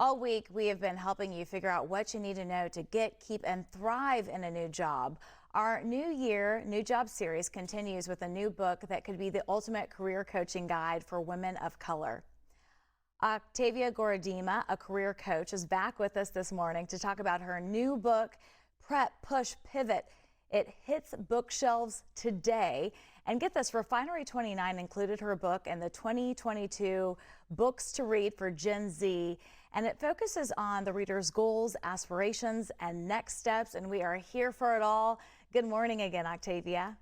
All week, we have been helping you figure out what you need to know to get, keep, and thrive in a new job. Our New Year, New Job series continues with a new book that could be the ultimate career coaching guide for women of color. Octavia Goredema, a career coach, is back with us this morning to talk about her new book, Prep, Push, Pivot. It hits bookshelves today. And get this, Refinery 29 included her book in the 2022 Books to Read for Gen Z. And it focuses on the reader's goals, aspirations, and next steps. And we are here for it all. Good morning again, Octavia.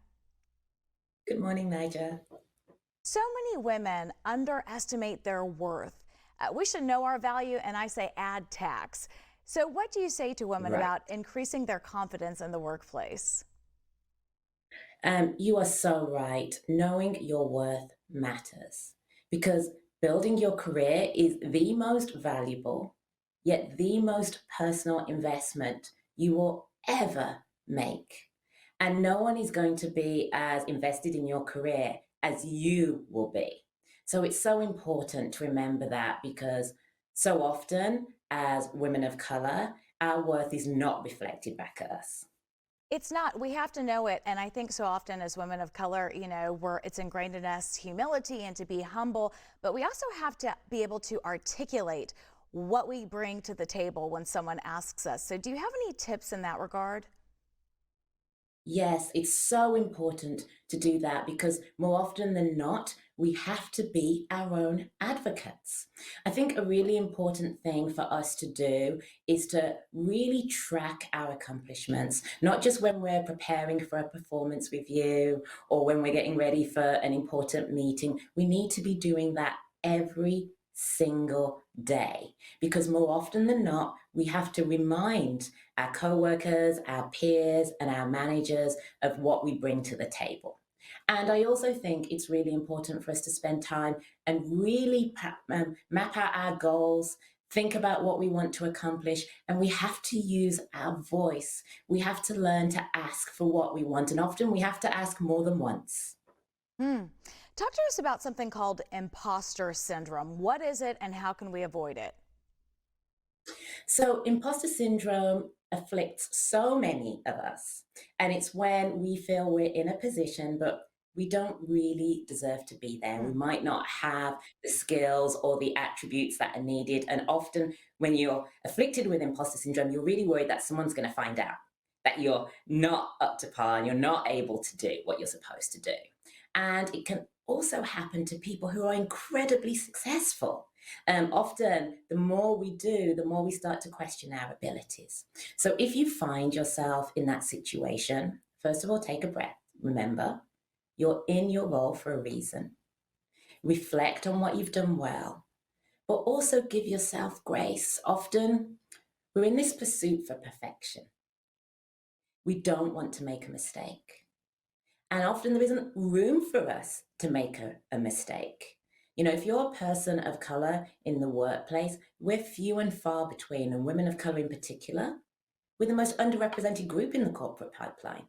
Good morning, Nigel. So many women underestimate their worth. We should know our value, and I say add tax. So what do you say to women Right. about increasing their confidence in the workplace? You are so right. Knowing your worth matters because building your career is the most valuable, yet the most personal investment you will ever make. And no one is going to be as invested in your career as you will be. So it's so important to remember that because so often, as women of color, our worth is not reflected back at us. It's not, we have to know it. And I think so often as women of color, it's ingrained in us humility and to be humble, but we also have to be able to articulate what we bring to the table when someone asks us. So do you have any tips in that regard? Yes, it's so important to do that because more often than not, we have to be our own advocates. I think a really important thing for us to do is to really track our accomplishments, not just when we're preparing for a performance review or when we're getting ready for an important meeting. We need to be doing that every single day because more often than not, we have to remind our co-workers, our peers, and our managers of what we bring to the table. And I also think it's really important for us to spend time and really map out our goals, think about what we want to accomplish, and we have to use our voice. We have to learn to ask for what we want, and often we have to ask more than once. Hmm. Talk to us about something called imposter syndrome. What is it and how can we avoid it? So, imposter syndrome afflicts so many of us. And it's when we feel we're in a position, but we don't really deserve to be there. We Hmm. might not have the skills or the attributes that are needed. And often, when you're afflicted with imposter syndrome, you're really worried that someone's going to find out that you're not up to par and you're not able to do what you're supposed to do. And it can also happen to people who are incredibly successful. Often, the more we do, the more we start to question our abilities. So, if you find yourself in that situation, first of all, take a breath. Remember, you're in your role for a reason. Reflect on what you've done well, but also give yourself grace. Often, we're in this pursuit for perfection. We don't want to make a mistake. And often there isn't room for us to make a mistake. If you're a person of color in the workplace, we're few and far between, and women of color in particular, we're the most underrepresented group in the corporate pipeline.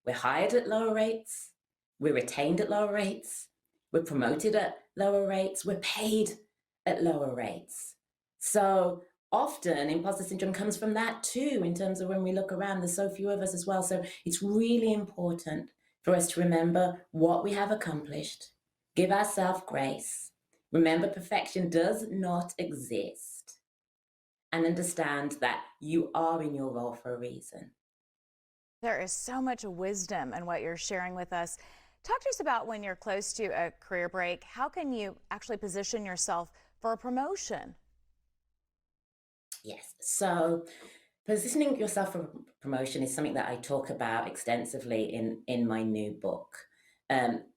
We're hired at lower rates, we're retained at lower rates, we're promoted at lower rates, we're paid at lower rates. So often imposter syndrome comes from that too, in terms of when we look around, there's so few of us as well. So it's really important for us to remember what we have accomplished, give ourselves grace, remember perfection does not exist, and understand that you are in your role for a reason. There is so much wisdom in what you're sharing with us. Talk to us about when you're close to a career break. How can you actually position yourself for a promotion? Yes. So positioning yourself for promotion is something that I talk about extensively in my new book.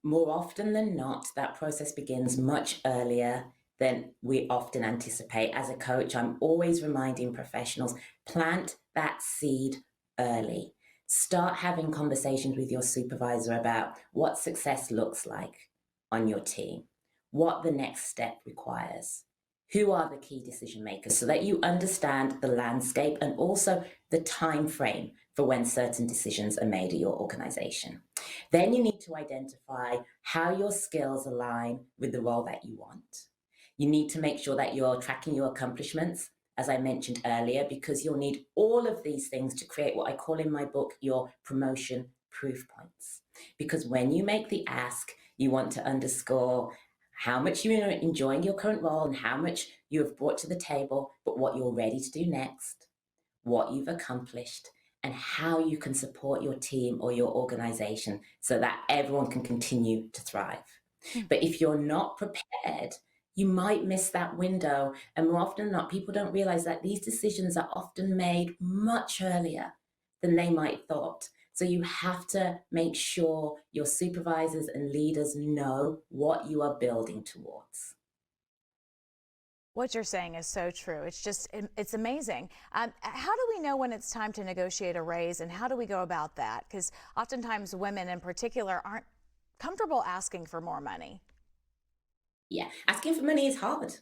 More often than not, that process begins much earlier than we often anticipate. As a coach, I'm always reminding professionals plant that seed early. Start having conversations with your supervisor about what success looks like on your team, what the next step requires, who are the key decision makers so that you understand the landscape and also the time frame for when certain decisions are made at your organization. Then you need to identify how your skills align with the role that you want. You need to make sure that you're tracking your accomplishments as I mentioned earlier, because you'll need all of these things to create what I call in my book your promotion proof points. Because when you make the ask, you want to underscore how much you're enjoying your current role and how much you have brought to the table, but what you're ready to do next, what you've accomplished, and how you can support your team or your organization so that everyone can continue to thrive. But if you're not prepared, you might miss that window. And more often than not, people don't realize that these decisions are often made much earlier than they might thought. So you have to make sure your supervisors and leaders know what you are building towards. What you're saying is so true. It's amazing. How do we know when it's time to negotiate a raise, and how do we go about that? Because oftentimes women in particular aren't comfortable asking for more money. Yeah, asking for money is hard.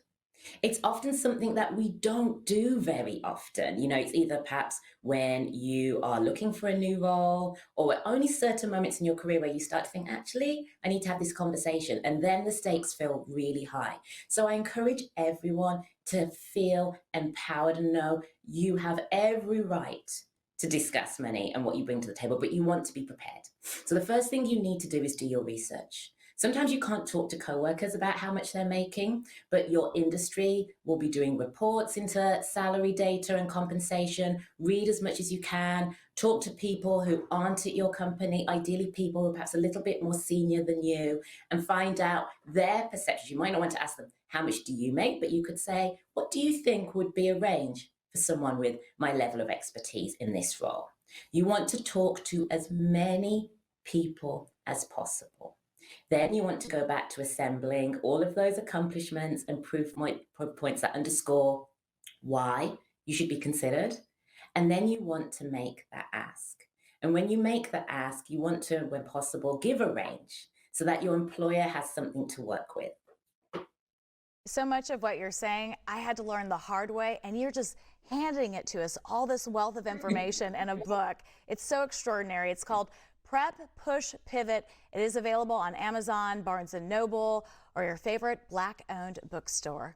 It's often something that we don't do very often. It's either perhaps when you are looking for a new role or at only certain moments in your career where you start to think, actually, I need to have this conversation. And then the stakes feel really high. So I encourage everyone to feel empowered and know you have every right to discuss money and what you bring to the table, but you want to be prepared. So the first thing you need to do is do your research. Sometimes you can't talk to coworkers about how much they're making, but your industry will be doing reports into salary data and compensation. Read as much as you can. Talk to people who aren't at your company, ideally people who are perhaps a little bit more senior than you, and find out their perceptions. You might not want to ask them, how much do you make? But you could say, what do you think would be a range for someone with my level of expertise in this role? You want to talk to as many people as possible. Then you want to go back to assembling all of those accomplishments and proof points that underscore why you should be considered. And then you want to make that ask. And when you make the ask, you want to, when possible, give a range so that your employer has something to work with. So much of what you're saying, I had to learn the hard way, and you're just handing it to us, all this wealth of information in a book. It's so extraordinary. It's called Prep, Push, Pivot. It is available on Amazon, Barnes & Noble, or your favorite Black-owned bookstore.